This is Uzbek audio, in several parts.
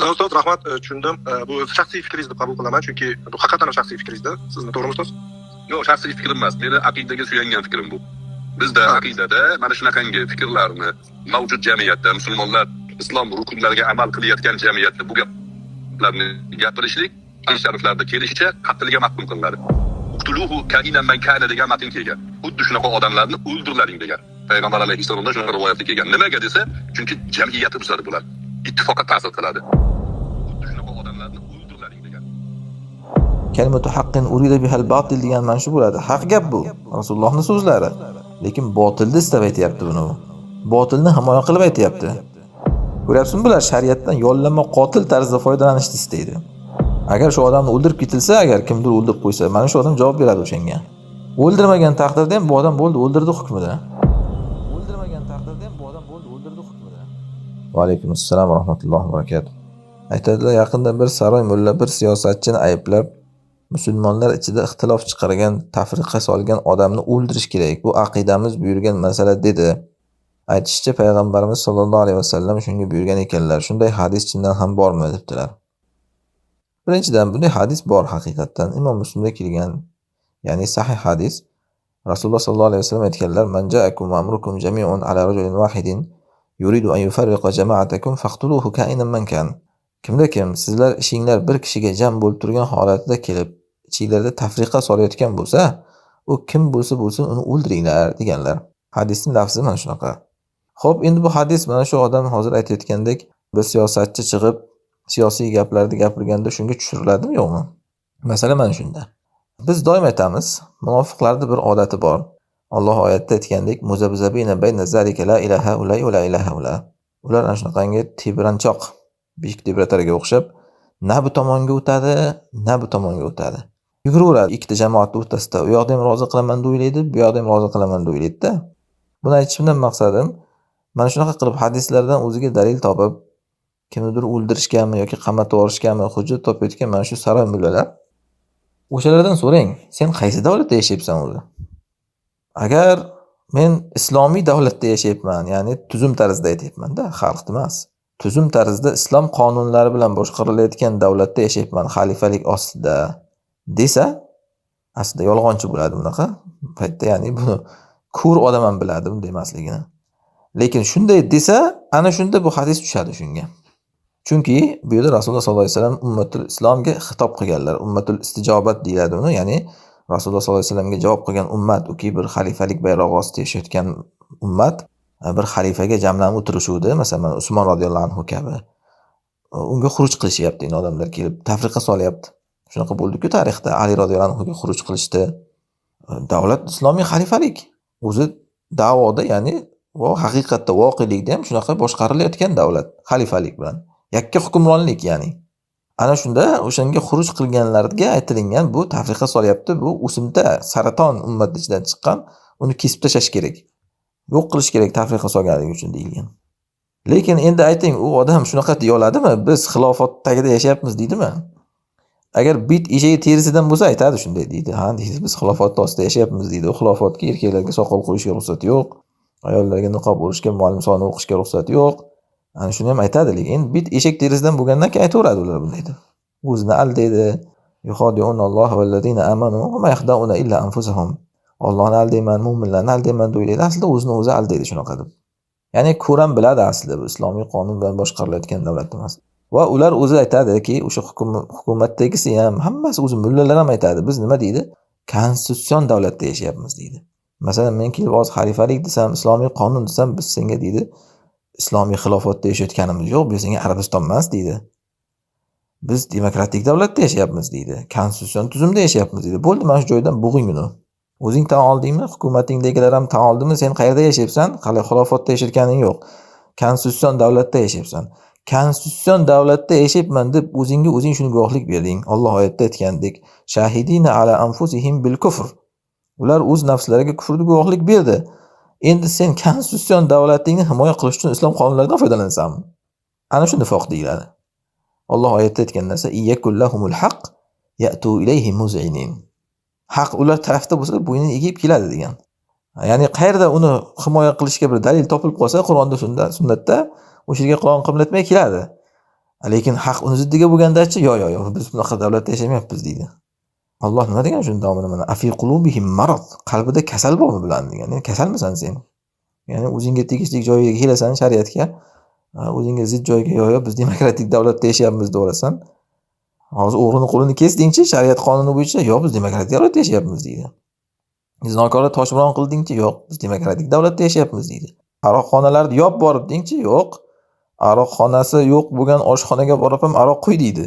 Ustoz, rahmat, tushundim. Bu shaxsiy fikringizni qabul qilaman, chunki bu haqiqatan ham shaxsiy fikringizda. Sizni to'g'rimi ustoz? Yo'q, shaxsiy fikrim emas. Meni aqidaga suyangan fikrim bu. Bizda aqidada mana shunaqangi fikrlarni mavjud jamiyatda musulmonlar islom rukunlariga amal qilayotgan jamiyatda bu gaplarni gapirishlik shariflarda kelishicha qatliga mahkum qilinadi. Uqtuluhu kainan man kana degan matn kelgan. Xuddi shunaqa odamlarni o'ldirlaring degan. Payg'ambar alayhissalomdan shunaqa rivoyatda kelgan. Nimaga desa, chunki jamiyatni buzadi bular. Ittifoqqa ta'sir qiladi. Xuddi shunaqa odamlarni o'ldirlaring degan. Kalimatu haqqin urida bihal batil degan mana shu bo'ladi. Haq gap bu. Rasulullohning so'zlari. Lekin botilni istab aytayapti buni. Botilni himoya qilib aytayapti. Ko'ryapsizmi, bular shariatdan yollanma qotil tarzda foydalanishni istaydi. Agar shu odamni o'ldirib ketilsa, agar kimdir o'ldirib qo'ysa, mana shu odam javob beradi o'shanga. O'ldirmagan taqdirda ham bu odam bo'ldi, o'ldirdi hukmida. O'ldirmagan taqdirda ham bu odam bo'ldi, o'ldirdi hukmida. Va alaykum assalom va rahmatullohi va barakatuh. Aytadilar, yaqinda bir saroy mulla bir siyosatchini ayblab, musulmonlar ichida ixtilof chiqargan, tafriqa solgan odamni o'ldirish kerak. Bu aqidamiz buyurgan masala dedi. Aytishicha payg'ambarimiz sollallohu alayhi vasallam shunga buyurgan ekanlar. Shunday hadis chindan ham bormi debdilar. Birinchidan, bunday hadis bor haqiqatan. Imom Muslimda kelgan, ya'ni sahih hadis. Rasululloh sollallohu alayhi vasallam aytganlar: "Man ja'akum amrukum jami'un ala rajulin wahidin yuridu an yufarriqa jama'atakum faqtuluhu ka'inan man kan." Kimda kim sizlar ishinglar bir kishiga jam bo'lib turgan holatida kelib, ichinglarda tafriqa solayotgan bo'lsa, u kim bo'lsa bo'lsin uni o'ldiringlar deganlar. Hadisning lafzi mana shunaqa. Xo'p, endi bu hadis mana shu odam hozir aytayotgandek bir siyosatchi chiqib siyosiy gaplarni gapirganda shunga tushiriladimi, yo'qmi? Masala mana shunda. Biz doim aytamiz, munofiqlarda bir odati bor. Alloh oyatda aytgandek, muzabzabina bayna zalika la ilaha illa va la ilaha illa. Ular ana shunaqangi tebranchoq, beshik tebratarga o'xshab, na bu tomonga o'tadi, na bu tomonga o'tadi. Yuguraveradi ikkita jamoat o'rtasida. U yoqda ham rozi qilaman deb o'ylaydi, bu yoqda ham rozi qilaman deb o'ylaydi-da. Buni aytishimdan maqsadim, mana shunaqa qilib hadislardan o'ziga dalil topib, kimnidir o'ldirishganmi yoki qamatib yuborishganmi hujjat topayotgan mana shu saroy mullalar, o'shalardan so'rang, sen qaysi davlatda yashayapsan o'zi? Agar men islomiy davlatda yashayapman, ya'ni tuzum tarzida aytayapman-da, xalqda emas. Tuzum tarzida islom qonunlari bilan boshqarilayotgan davlatda yashayapman, xalifalik ostida desa, aslida yolg'onchi bo'ladi bunaqa paytda, ya'ni buni ko'r odam ham biladi bunday emasligini. Lekin shunday desa, ana shunda bu hadis tushadi shunga. Chunki bu yerda Rasululloh sollallohu alayhi vasallam ummatul islomga xitob qilganlar. Ummatul istijobat deyiladi uni, ya'ni Rasululloh sollallohu alayhi vasallamga javob qilgan ummat, uki bir xalifalik bayrog'i ostida yashayotgan ummat bir xalifaga jamlanib o'tirishuvdi, masalan Usmon radhiyallohu anhu kabi. Unga xuruj qilishyapti, endi odamlar kelib tafriqa solyapti. Shunaqa bo'ldi-ku tarixda. Ali radhiyallohu anhuga xuruj qilishdi. Davlat islomiy xalifalik. O'zi da'voda, ya'ni haqiqatda voqelikda ham shunaqa boshqarilayotgan davlat, xalifalik bilan. Yakka hukmronlik, ya'ni. Ana shunda o'shanga xuruj qilganlarga aytilingan, bu tafriqa solyapti, bu o'simta, saraton ummat ichidan chiqqan, uni kesib tashlash kerak. Yo'q qilish kerak tafriqa solganligi uchun deyilgan. Lekin endi ayting, u odam shunaqa deya oladimi? Biz xilofat tagida yashayapmiz deydimi? Agar bit eshagi terisidan bo'lsa aytadi, shunday deydi. Ha, deysiz, biz xilofat ostida yashayapmiz deydi. U xilofatga erkaklarga soqol qo'yishga ruxsat yo'q, ayollarga niqob o'rishga, muallim soni o'qishga ruxsat yo'q. Ana shuni ham aytadi, lekin bit eshak terisidan bo'lgandan keyin aytaveradi ular bunday deb. O'zini aldaydi. Yuxodi'unalloha vallazina amanu va ma yaxda'una illa anfusahum. Allohni aldayman, mu'minlarni aldayman deydi. Aslida o'zini o'zi aldaydi shunaqa deb. Ya'ni ko'ram biladi aslida bu islomiy qonun bilan boshqarilayotgan davlat emas. Va ular o'zi aytadiki, o'sha hukumatdagisi ham, hammasi o'zi mullalar ham aytadi. Biz nima deydi? Konstitutsion davlatda yashayapmiz deydi. Masalan, men kelib hozir xalifalik desam, islomiy qonun desam, biz senga deydi, islomiy xilofatda yashayotganimiz yo'q, biz senga Arabiston emas deydi. Biz demokratik davlatda yashayapmiz deydi. Konstitutsion tuzumda yashayapmiz deydi. Bo'ldi, mana shu joydan bo'g'ing uni. O'zing tan oldingmi? Hukumatingdagilar ham tan oldimi? Sen qayerda yashayapsan? Hali xilofatda yashayotganing yo'q. Konstitutsion davlatda yashayapsan. Konstitutsion davlatda yashayapman deb o'zingga o'zing shuni guvohlik berding. Alloh oyatda aytgandek, shahidina ala anfusihim bil kufr. Ular o'z nafslariga kufrni guvohlik berdi. Endi sen konstitutsion davlatingni himoya qilish uchun islom qonunlaridan foydalansanmi? Ana shu nifoq deyiladi. Alloh oyatda aytgan narsa, iyyakullahumul haqq ya'tu ilayhi muz'inin. Haq ular tarafda bo'lsa, bo'ynini egib keladi degan. Ya'ni qayerda uni himoya qilishga bir dalil topilib qolsa, Qur'onda, sunnatda o'sha yerga quloq qimlatmay keladi. Lekin haq uni ziddiga bo'lgandachi, yo'q, biz bunaqa davlatda yashamayapmiz deydi. Alloh nima degan shunda davomida mana afi qulubihim marad, qalbida kasal bormi bularning degan. Ya'ni kasalmisan sen? Ya'ni o'zingga tegishli joyiga kelasan shariatga, o'zingga zid joyga yo'q, biz demokratik davlatda yashayapmiz deb olasan. Hozir o'g'rini qo'lini kesdingchi, shariat qonuni bo'yicha, yo'q, biz demokratik davlatda yashayapmiz deydi. Zinokorni toshbiron qildingchi, yo'q, biz demokratik davlatda yashayapmiz deydi. Aroqxonalarni yop borib dingchi, yo'q. Aroqxonasi yo'q bo'lgan oshxonaga borib ham aroq qo'y deydi.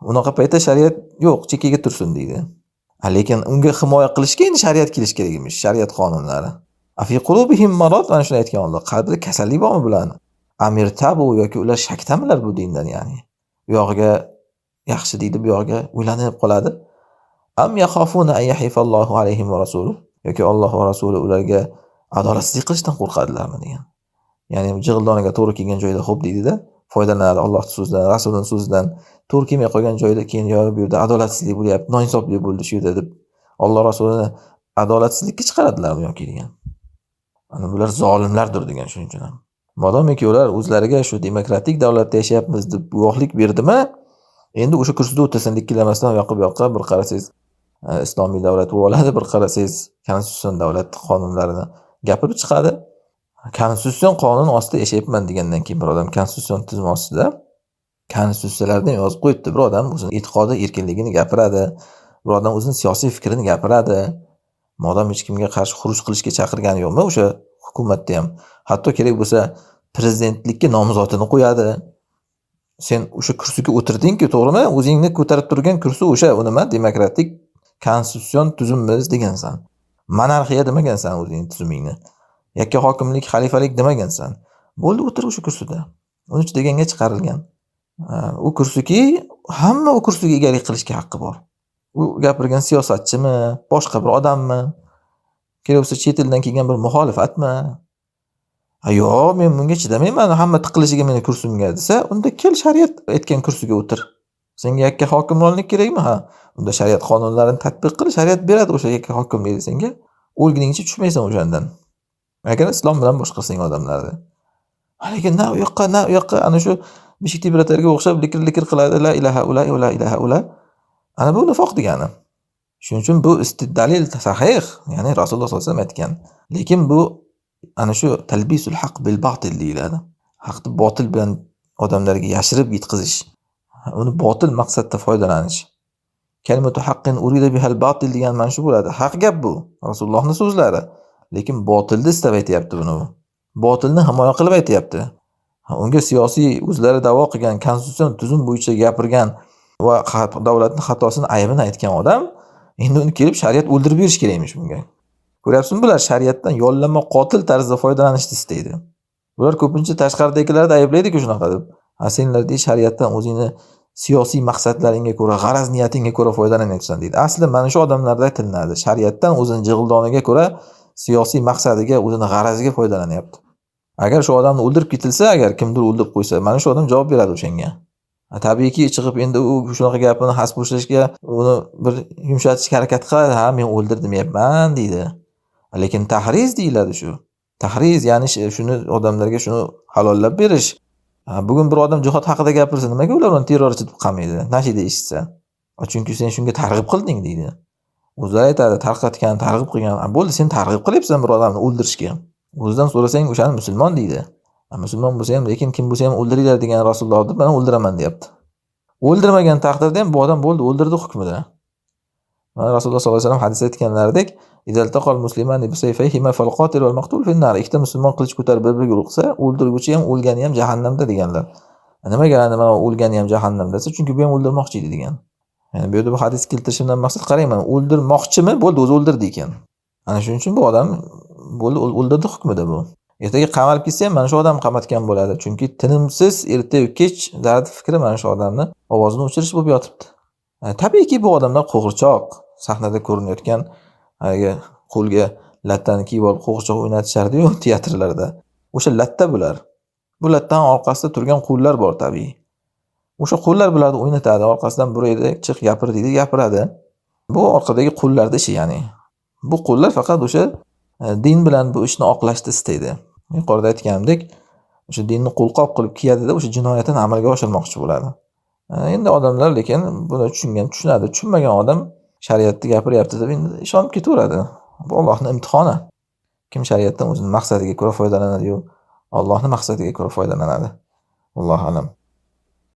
Unaqa paytda shariat yo'q, chekkaga tursin deydi. Lekin unga himoya qilishga endi shariat kelish kerak emish, shariat qonunlari. Afi qulubihim marad, mana shuni aytgan Alloh. Qalbida kasallik bormi bularning? Amir tabu yoki ular shakdamilar bu dindan, ya'ni. Bu yog'iga yaxshi deydi, bu yog'iga o'ylanib qoladi. Am yakhafuna an yahifallohu alayhim va rasuluhu, yoki Alloh va rasuli ularga adolatsizlik qilishdan qo'rqadilarmi degan. Ya'ni jig'ildoniga to'g'ri kelgan joyda xo'p deydi-da, foydalanadi Alloh so'zidan, Rasulining so'zidan. To'g'ri kelmay qolgan joyda keyin yo'q, bu yerda adolatsizlik bo'lyapti, noinsoflik bo'ldi shu yerda deb Alloh Rasulini adolatsizlikka chiqaradilarmi yoki degan. Ana bular zolimlardir degan shuning uchun ham. Modomiki ular o'zlariga shu demokratik davlatda yashayapmiz deb guvohlik berdimi, endi o'sha kursida o'tirsin, ikkilamasdan yoqib yoqqa bir qarasangiz islomiy davlat bo'lib oladi, bir qarasangiz konstitutsion davlat qonunlarini gapirib chiqadi. Konstitutsion qonun ostida yashayapman degandan keyin bir odam konstitutsion tuzum ostida konstitutsiyalarda yozib qo'yibdi. Bir odam o'zining e'tiqodi erkinligini gapiradi, bir odam o'zining siyosiy fikrini gapiradi. Modam hech kimga qarshi xuruj qilishga chaqirgani yo'qmi o'sha hukumatda ham. Hatto kerak bo'lsa prezidentlikka nomzodini qo'yadi. Sen o'sha kursiga o'tirding-ku, to'g'rimi? O'zingni ko'tarib turgan kursi o'sha, u nima? Demokratik konstitutsion tuzumimiz degansan. Monarxiya demagansan o'zing tuzumingni. Yakka hokimlik, xalifalik demagansan. Bo'ldi, o'tir o'sha kursida. 13 deganga chiqarilgan. U kursiki, hamma u kursiga egalik qilishga haqqi bor. U gapirgan siyosatchimi, boshqa bir odammi, kerak bo'lsa chet eldan kelgan bir muxolifatmi? Yo'q, men bunga chidamayman, hamma tiqilishiga meni kursimga desa, unda kel shariat aytgan kursiga o'tir. Senga yakka hokimronlik kerakmi? Ha, unda shariat qonunlarini tatbiq qil, shariat beradi o'sha yakka hokimlikni senga. O'lguningcha tushmaysan o'shandan. Agar islom bilan boshqasing odamlarni. Lekin na u yoqqa ana shu beshik tebratarga o'xshab likir qiladi, la ilaha ula va la ilaha ula. Ana bu nifoq degani. Shuning uchun bu istidlal sahih, ya'ni Rasululloh sollallohu alayhi vasallam aytgan. Lekin bu ana shu talbisul haq bil batil deyiladi. Haqni botil bilan odamlarga yashirib yetkazish, uni botil maqsadda foydalanish. Kalimatu haqqin urida bihal batil degan mana shu bo'ladi. Haq gap bu, Rasulullohning so'zlari. Lekin botilni istab aytayapti buni. Botilni himoya qilib aytayapti. Unga siyosiy o'zlari da'vo qilgan konstitutsion tuzum bo'yicha gapirgan va davlatning xatosini aybini aytgan odam endi uni kelib shariat o'ldirib berish kerakmish bunga. Ko'ryapsizmi, bular shariatdan yollama qotil tarzda foydalanishni istaydi. Bular ko'pincha tashqaridagilarni ayblaydi-ku shunaqa deb. Senlar shariatdan o'zingni siyosiy maqsadlaringga ko'ra, g'araz niyatingga ko'ra foydalanyapsan deydi. Asli mana shu odamlarda aytiladi. Shariatdan o'zining jig'ildoniga ko'ra siyosiy maqsadiga, o'zining g'araziga foydalanyapti. Agar shu odamni o'ldirib ketilsa, agar kimdir o'ldirib qo'ysa, mana shu odam javob beradi o'shanga. Tabiiyki chiqib endi u shunaqa gapini hasb ushlashga, uni bir yumshatishga harakat qiladi. Ha, men o'ldirmayapman deydi. Lekin tahriz deyiladi shu. Tahriz ya'ni shuni odamlarga shuni halollab berish. Bugun bir odam jihod haqida gapirsa, nimaga ular uni terrorchi deb qilmaydi? Nashida eshitsa. Chunki sen shunga targ'ib qilding deydi. O'zlari aytadi, tarqatgan, targ'ib qilgan. Bo'ldi, sen targ'ib qilyapsan bir odamni o'ldirishga. O'zidan so'rasang, o'shani musulmon deydi. Musulmon bo'lsa ham, lekin kim bo'lsa ham o'ldiringlar degan Rasululloh deb men o'ldiraman deyapti. O'ldirmagan taqdirda ham bu odam bo'ldi, o'ldirdi hukmida. Mana Rasululloh sollallohu alayhi vasallam hadisda aytganlaridek, "Idaltaqal muslimani bisayfayhima falqatil wal maqtul fin nar." Ikkita musulmon qilich ko'tarib bir-biriga ursa, o'ldiruvchi ham, o'lgani ham jahannamda deganlar. Nimaga nima o'lgani ham jahannamda desa, chunki bu ham o'ldirmoqchi edi degan. Ya'ni bu yerda bu hadis keltirishimdan maqsad qarayman, o'ldirmoqchimi? Bo'ldi, o'zi o'ldirdi ekan. Ana shuning uchun bu odam bo'ldi, o'ldirdi hukmida bu. Ertaga qamalib ketsa ham mana shu odam qamatgan bo'ladi. Chunki tinimsiz erta-yu kech dard fikri mana shu odamni ovozini o'chirish bo'lib yotibdi. Tabiiyki bu odamlar qo'g'irchoq, sahnada ko'rinayotgan haliga qo'lga lattani kiyib olib qo'g'irchoq o'ynatishardi-yu teatrlarda. O'sha latta bular. Bu lattan orqasida turgan qullar bor tabiiy. O'sha qullar bularni o'ynatadi, orqasidan buraydi, chiq gapir deydi, gapiradi. Bu orqadagi qullarning ishi, ya'ni. Bu qullar faqat o'sha din bilan bu ishni oqlashni istaydi. Yuqorida aytganimdek, o'sha dinni qo'lqop qilib kiyadida o'sha jinoyatini amalga oshirmoqchi bo'ladi. Endi odamlar lekin buni tushunadi. Tushunmagan odam shariatni gapiryapti deb endi ishonib ketaveradi. Bu Allohning imtihoni. Kim shariatdan o'zining maqsadiga ko'ra foydalanadi-yu, Allohning maqsadiga ko'ra foydalanadi. Allohu alam.